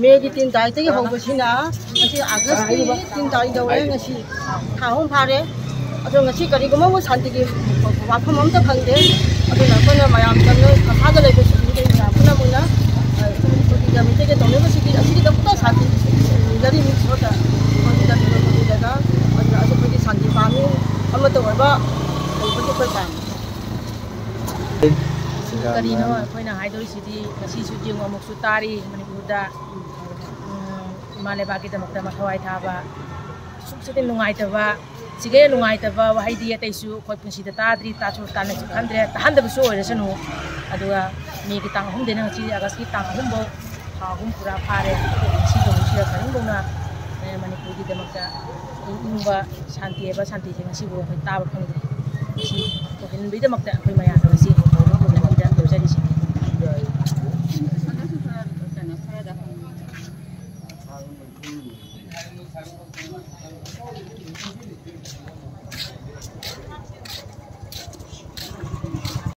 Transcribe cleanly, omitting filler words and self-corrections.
Maggi 3 तारीख तक होबसिना August की 3 तारीख दौरे ngasi थाहम फारे अदो ngasi करिगुमा मो शांति की वाफम अमता खंगदे अदो नकोना मयाम तंग खादा लेबे सिदे याफुना मुना कमिटी कमिटी के तोने बसिकी असिकी दक्ता शांति गरी मिक्स होता होता कमिटी दागा अदो असे पति शांति पामी अमता वबा पति पता करीनो अखोइना हाइदोसिदी ngasi su jingwa muksu tari manipurda मालेबाकी दमकता मथवाई थाबा सुखसते नुंगाइतबा सिगे नुंगाइतबा वहाइदी अतैसु खोइ पुंसिदा ताद्री तासु तानसु खंद्रे तहंदबसु ओइरसनु अदुगा मेगी तांग हम देना ngasi अगस्त की तांग हम बो हागुम पूरा फारे सी दो सिया खरिं बोना मणिपुर की दमकता इनबा शांति एबा शांति से ngasi बो खोइ ताबा खंद्रे सी तो हिन बि दमकता खोइ मया ngasi नमिदा दोजरिसि